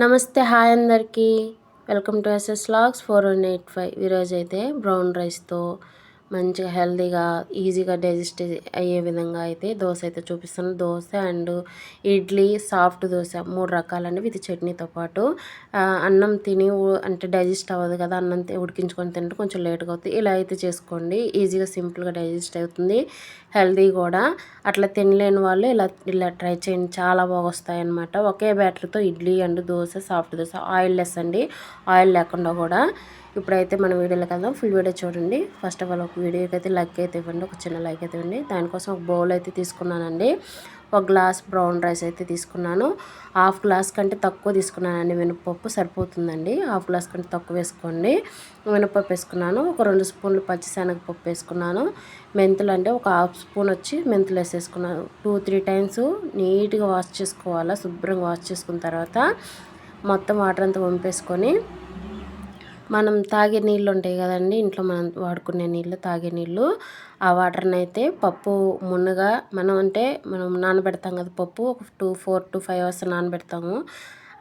నమస్తే హాయ్ అందరికీ welcome to SS logs 4185. ఈరోజు అయితే బ్రౌన్ రైస్తో మంచిగా హెల్తీగా ఈజీగా డైజెస్ట్ అయ్యే విధంగా అయితే దోశ అయితే చూపిస్తాను. దోశ అండ్ ఇడ్లీ, సాఫ్ట్ దోశ 3 రకాలండి విత్ చట్నీతో పాటు. అన్నం తిని అంటే డైజెస్ట్ అవ్వదు కదా, అన్నం ఉడికించుకొని తింటే కొంచెం లేట్గా అవుతుంది. ఇలా అయితే చేసుకోండి, ఈజీగా సింపుల్గా డైజెస్ట్ అవుతుంది, హెల్తీ కూడా. అట్లా తినలేని వాళ్ళు ఇలా ట్రై చేయండి, చాలా బాగా వస్తాయి అన్నమాట. ఒకే బ్యాటర్తో idli and dosa, soft dosa, oil less అండి, ఆయిల్ లేకుండా కూడా. ఇప్పుడైతే మన వీడియోలోకి వెళ్దాం. ఫుల్ వీడియో చూడండి. ఫస్ట్ ఆఫ్ ఆల్ ఒక వీడియోకి అయితే లైక్ అయితే ఇవ్వండి, ఒక చిన్న లైక్ అయితే ఇవ్వండి. దానికోసం ఒక బౌల్ అయితే తీసుకున్నానండి. ఒక గ్లాస్ బ్రౌన్ రైస్ అయితే తీసుకున్నాను. హాఫ్ గ్లాస్ కంటే తక్కువ తీసుకున్నానండి. మినపప్పు సరిపోతుందండి, హాఫ్ గ్లాస్ కంటే తక్కువ వేసుకోండి. మినపప్పు వేసుకున్నాను. ఒక 2 స్పూన్లు పచ్చిశనగపప్పు వేసుకున్నాను. మెంతులు అంటే ఒక హాఫ్ స్పూన్ వచ్చి మెంతులు వేసేసుకున్నాను. 2-3 టైమ్స్ నీట్గా వాష్ చేసుకోవాలా. శుభ్రంగా వాష్ చేసుకున్న తర్వాత మొత్తం వాటర్ అంతా వంపేసుకొని, మనం తాగే నీళ్ళు ఉంటాయి కదండి, ఇంట్లో మనం వాడుకునే నీళ్ళు, తాగే నీళ్ళు, ఆ వాటర్ని అయితే పప్పు మున్నగా మనం నానబెడతాం కదా పప్పు, ఒక 4-5 అవర్స్ నానబెడతాము.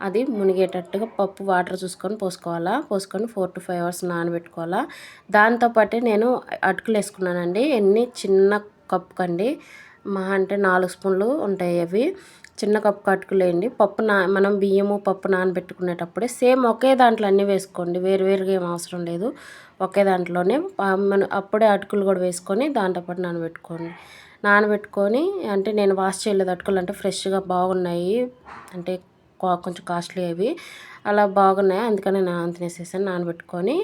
అది మునిగేటట్టుగా పప్పు వాటర్ చూసుకొని పోసుకొని 4-5 అవర్స్ నానబెట్టుకోవాలా. దాంతోపాటే నేను అటుకులు వేసుకున్నానండి. చిన్న కప్పు కండి, మహా అంటే 4 స్పూన్లు ఉంటాయి అవి. చిన్న కప్పు అటుకులేయండి. మనం బియ్యము పప్పు నానబెట్టుకునేటప్పుడే సేమ్ ఒకే దాంట్లో అన్నీ వేసుకోండి, వేరువేరుగా ఏం అవసరం లేదు. ఒకే దాంట్లోనే మనం అప్పుడే అటుకులు కూడా వేసుకొని దాంతోపాటు నానబెట్టుకొని అంటే నేను వాష్ చేయలేదు అటుకులు, అంటే ఫ్రెష్గా బాగున్నాయి, అంటే కొంచెం కాస్ట్లీ అవి, అలా బాగున్నాయి, అందుకని నేను అంత వేసేసాను. నానబెట్టుకొని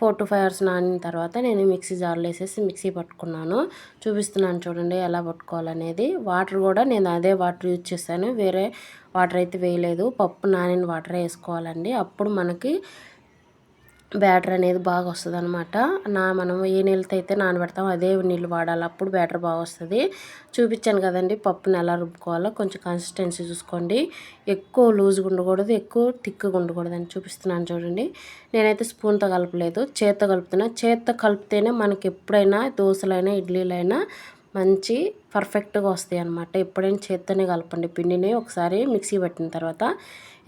4-5 అవర్స్ నానిన తర్వాత నేను మిక్సీ జార్లో వేసేసి మిక్సీ పట్టుకున్నాను. చూపిస్తున్నాను చూడండి ఎలా పట్టుకోవాలనేది. వాటర్ కూడా నేను అదే వాటర్ యూజ్ చేశాను, వేరే వాటర్ అయితే వేయలేదు. పప్పు నానిన వాటరే వేసుకోవాలండి, అప్పుడు మనకి బ్యాటర్ అనేది బాగా వస్తుంది అనమాట. మనం ఏ నీళ్ళతో అయితే నానబెడతామో అదే నీళ్ళు వాడాలి, అప్పుడు బ్యాటర్ బాగా వస్తుంది. చూపించాను కదండి పప్పుని ఎలా రుబ్బుకోవాలో. కొంచెం కన్సిస్టెన్సీ చూసుకోండి, ఎక్కువ లూజ్గా ఉండకూడదు, ఎక్కువ థిక్గా ఉండకూడదు అని చూపిస్తున్నాను చూడండి. నేనైతే స్పూన్తో కలపలేదు, చేత్తో కలుపుతున్నా. చేత్తో కలిపితేనే మనకి ఎప్పుడైనా దోశలైనా ఇడ్లీలైనా మంచి పర్ఫెక్ట్గా వస్తాయి అన్నమాట. ఎప్పుడైనా చేత్తోనే కలపండి పిండిని. ఒకసారి మిక్సీ పట్టిన తర్వాత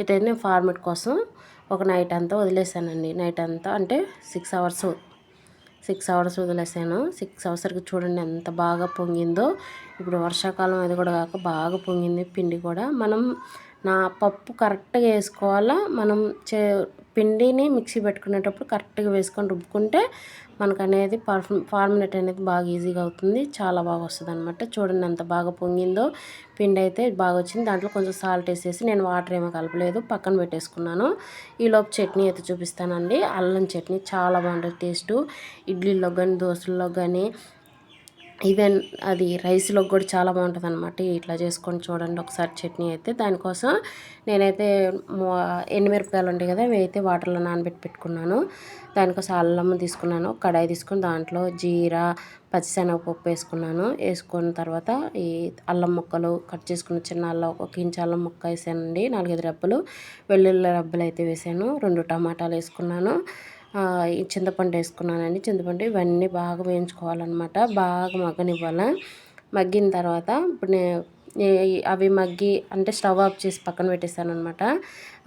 ఇటైతే నేను ఫార్మేట్ కోసం ఒక నైట్ అంతా వదిలేసానండి. నైట్ అంతా అంటే 6 అవర్స్ వదిలేసాను. 6 అవర్స్కి చూడండి ఎంత బాగా పొంగిందో. ఇప్పుడు వర్షాకాలం అది కూడా కాక బాగా పొంగింది పిండి కూడా. నా పప్పు కరెక్ట్గా వేసుకోవాలా. మనం పిండిని మిక్సీ పెట్టుకునేటప్పుడు కరెక్ట్గా వేసుకొని రుబ్బుకుంటే మనకు అనేది ఫార్ములేట్ అనేది బాగా ఈజీగా అవుతుంది, చాలా బాగా వస్తుంది అనమాట. చూడండి ఎంత బాగా పొంగిందో. పిండి అయితే బాగా వచ్చింది. దాంట్లో కొంచెం సాల్ట్ వేసేసి, నేను వాటర్ ఏమీ కలపలేదు, పక్కన పెట్టేసుకున్నాను. ఈలోపు చట్నీ అయితే చూపిస్తానండి. అల్లం చట్నీ చాలా బాగుంటుంది టేస్టు. ఇడ్లీలో కానీ దోశల్లో కానీ ఈవెన్ అది రైస్లో కూడా చాలా బాగుంటుంది అనమాట. ఇట్లా చేసుకొని చూడండి ఒకసారి చట్నీ అయితే. దానికోసం నేనైతే ఎండుమిరపకాయలు ఉంటాయి కదా, అవి అయితే వాటర్లో నానబెట్టి పెట్టుకున్నాను. దానికోసం అల్లం తీసుకున్నాను, కడాయి తీసుకొని దాంట్లో జీరా, పచ్చిశనగపప్పు వేసుకున్నాను. వేసుకున్న తర్వాత ఈ అల్లం ముక్కలు కట్ చేసుకున్న చిన్న అల్లం, 1 ఇంచు అల్లం ముక్క వేసానండి, 4-5 రెబ్బలు వెల్లుల్లి రెబ్బలు అయితే వేసాను, 2 టమాటాలు వేసుకున్నాను, ఈ చింతపండు వేసుకున్నానండి. చింతపండు ఇవన్నీ బాగా వేయించుకోవాలన్నమాట, బాగా మగ్గనివ్వాలి. మగ్గిన తర్వాత ఇప్పుడు అవి అంటే స్టవ్ ఆఫ్ చేసి పక్కన పెట్టేస్తాను అనమాట.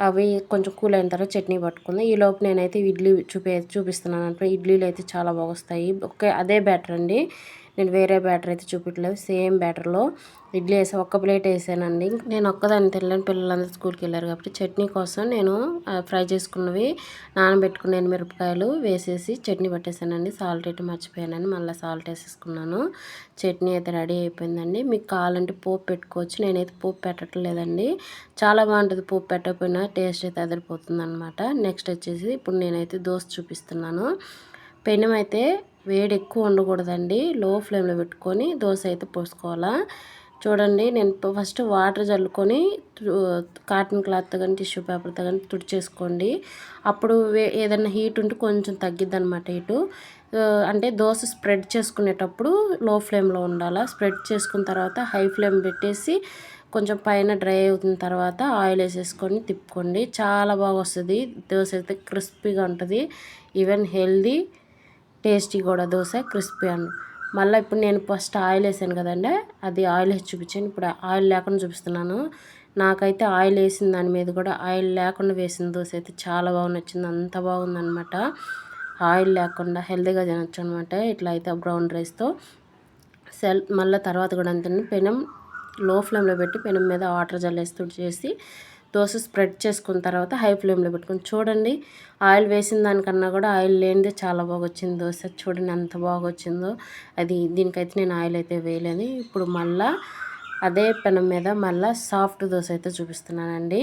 అవి కొంచెం కూల్ అయిన తర్వాత చట్నీ పట్టుకుంది. ఈలోపు నేనైతే ఇడ్లీ చూపిస్తున్నాను అంటే ఇడ్లీలు అయితే చాలా బాగా వస్తాయి. అదే బ్యాటర్ అండి, నేను వేరే బ్యాటర్ అయితే చూపించలేదు. సేమ్ బ్యాటర్లో ఇడ్లీ వేసి ఒక్క ప్లేట్ వేసానండి. నేను ఒక్కదాన్ని తినలేను, పిల్లలందరూ స్కూల్కి వెళ్ళారు కాబట్టి. చట్నీ కోసం నేను ఫ్రై చేసుకున్నవి నానబెట్టుకున్న మిరపకాయలు వేసేసి చట్నీ పట్టేసానండి. సాల్ట్ అయితే మర్చిపోయానండి, మళ్ళీ సాల్ట్ వేసేసుకున్నాను. చట్నీ అయితే రెడీ అయిపోయిందండి. మీకు కావాలంటే పోపు పెట్టుకోవచ్చు, నేనైతే పోపు పెట్టట్లేదండి. చాలా బాగుంటుంది పోపు పెట్టకపోయినా, టేస్ట్ అయితే అదిరిపోతుంది అనమాట. నెక్స్ట్ వచ్చేసి ఇప్పుడు నేనైతే దోశ చూపిస్తున్నాను. పెనం అయితే వేడి ఎక్కువ ఉండకూడదండి, లో ఫ్లేమ్లో పెట్టుకొని దోశ అయితే పోసుకోవాలా. చూడండి నేను ఫస్ట్ వాటర్ చల్లుకొని కాటన్ క్లాత్తో కానీ టిష్యూ పేపర్తో కానీ తుడిచేసుకోండి. అప్పుడు ఏదైనా హీట్ ఉంటే కొంచెం తగ్గిద్ది అనమాట హీటు. అంటే దోశ స్ప్రెడ్ చేసుకునేటప్పుడు లో ఫ్లేమ్లో ఉండాలా. స్ప్రెడ్ చేసుకున్న తర్వాత హై ఫ్లేమ్ పెట్టేసి కొంచెం పైన డ్రై అవుతున్న తర్వాత ఆయిల్ వేసేసుకొని తిప్పుకోండి, చాలా బాగా వస్తుంది దోశ అయితే. క్రిస్పీగా ఉంటుంది, ఈవెన్ హెల్దీ, టేస్టీ కూడా దోశ, క్రిస్పీ అండ్. మళ్ళీ ఇప్పుడు నేను ఫస్ట్ ఆయిల్ వేసాను కదండి, అది ఆయిల్ వేసి చూపించాను. ఇప్పుడు ఆయిల్ లేకుండా చూపిస్తున్నాను. నాకైతే ఆయిల్ వేసిన దాని మీద కూడా ఆయిల్ లేకుండా వేసిన దోశ అయితే చాలా బాగా నచ్చింది. అంత బాగుందనమాట. ఆయిల్ లేకుండా హెల్తీగా తినొచ్చు అనమాట ఇట్లా అయితే బ్రౌన్ రైస్తో. మళ్ళీ తర్వాత కూడా అంతే, పెనం లో ఫ్లేమ్లో పెట్టి పెనం మీద వాటర్ జల్లేసి తుడిచేసి దోశ స్ప్రెడ్ చేసుకున్న తర్వాత హై ఫ్లేమ్లో పెట్టుకొని చూడండి. ఆయిల్ వేసిన దానికన్నా కూడా ఆయిల్ లేనిదే చాలా బాగా వచ్చింది దోశ. చూడండి ఎంత బాగా వచ్చిందో. దీనికైతే నేను ఆయిల్ అయితే వేయలేదు. ఇప్పుడు మళ్ళీ అదే పెనం మీద మళ్ళీ సాఫ్ట్ దోశ అయితే చూపిస్తున్నానండి.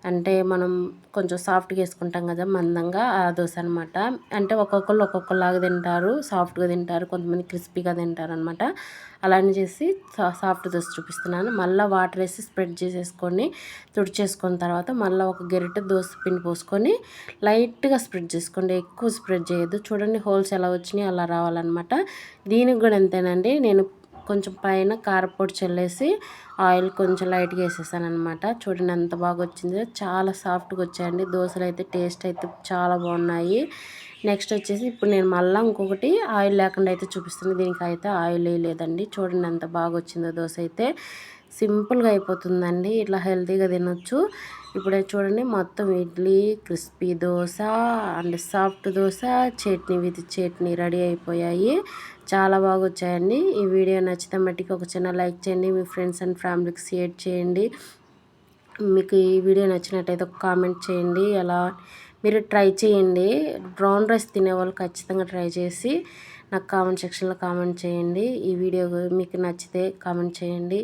అంటే మనం కొంచెం సాఫ్ట్గా వేసుకుంటాం కదా మందంగా, ఆ దోశ అనమాట. అంటే ఒక్కొక్కళ్ళు ఒక్కొక్కలాగా తింటారు, సాఫ్ట్గా తింటారు, కొంతమంది క్రిస్పీగా తింటారు అనమాట. అలానే చేసి సాఫ్ట్ దోశ చూపిస్తున్నాను. మళ్ళీ వాటర్ వేసి స్ప్రెడ్ చేసేసుకొని తుడిచేసుకున్న తర్వాత మళ్ళీ ఒక గరిటె దోశ పిండి పోసుకొని లైట్గా స్ప్రెడ్ చేసుకోండి, ఎక్కువ స్ప్రెడ్ చేయొద్దు. చూడండి హోల్స్ ఎలా వచ్చినాయి అలా రావాలన్నమాట. దీనికి కూడా అంతేనండి. నేను కొంచెం పైన కారపొడి చల్లేసి ఆయిల్ కొంచెం లైట్గా వేసేసాను అనమాట. చూడండి ఎంత బాగా వచ్చిందో. చాలా సాఫ్ట్గా వచ్చాయండి దోశలు అయితే. టేస్ట్ అయితే చాలా బాగున్నాయి. నెక్స్ట్ వచ్చేసి ఇప్పుడు నేను మళ్ళీ ఇంకొకటి ఆయిల్ లేకుండా అయితే చూపిస్తుంది. దీనికి అయితే ఆయిల్ లేదండి. చూడండి ఎంత బాగా వచ్చిందో దోశ అయితే. సింపుల్గా అయిపోతుందండి, ఇట్లా హెల్తీగా తినొచ్చు. ఇప్పుడే చూడండి మొత్తం idli, crispy dosa and soft dosa, chutney with chutney ready అయిపోయాయి. చాలా బాగా వచ్చాయండి. ఈ వీడియో నచ్చితే మట్టికి ఒక చిన్న లైక్ చేయండి, మీ ఫ్రెండ్స్ అండ్ ఫ్యామిలీకి షేర్ చేయండి. మీకు ఈ వీడియో నచ్చినట్టయితే ఒక కామెంట్ చేయండి. ఎలా మీరు ట్రై చేయండి. బ్రౌన్ రైస్ తినేవాళ్ళు ఖచ్చితంగా ట్రై చేసి నాకు కామెంట్ సెక్షన్లో కామెంట్ చేయండి. ఈ వీడియో మీకు నచ్చితే కామెంట్ చేయండి.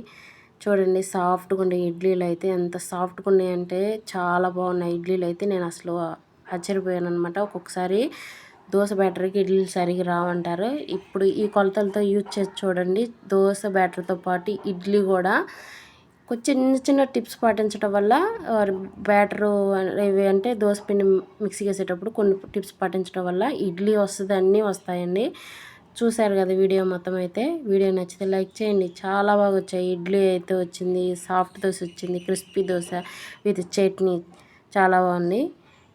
చూడండి సాఫ్ట్గా ఉండే ఇడ్లీలు అయితే ఎంత సాఫ్ట్గా ఉన్నాయంటే చాలా బాగున్నాయి ఇడ్లీలు అయితే. నేను అసలు ఆశ్చర్యపోయాను అనమాట. ఒక్కొక్కసారి దోశ బ్యాటర్కి ఇడ్లీలు సరిగ్గా రావంటారు. ఇప్పుడు ఈ కొలతలతో యూజ్ చేసి చూడండి. దోశ బ్యాటర్తో పాటు ఇడ్లీ కూడా చిన్న చిన్న టిప్స్ పాటించడం వల్ల బ్యాటరు ఇవి అంటే దోసపిండి మిక్సీకి వేసేటప్పుడు కొన్ని టిప్స్ పాటించడం వల్ల ఇడ్లీ వస్తుంది, అన్నీ వస్తాయండి. చూశారు కదా వీడియో మొత్తం అయితే. వీడియో నచ్చితే లైక్ చేయండి. చాలా బాగా వచ్చాయి. ఇడ్లీ అయితే వచ్చింది, సాఫ్ట్ దోశ వచ్చింది, క్రిస్పీ దోశ విత్ చట్నీ చాలా బాగుంది.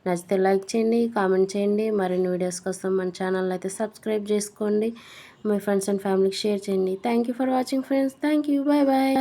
నచ్చితే లైక్ చేయండి, కామెంట్ చేయండి. మరిన్ని వీడియోస్ కోసం మన ఛానల్ అయితే సబ్స్క్రైబ్ చేసుకోండి. మీ ఫ్రెండ్స్ అండ్ ఫ్యామిలీకి షేర్ చేయండి. Thank you for watching friends. Thank you. Bye bye.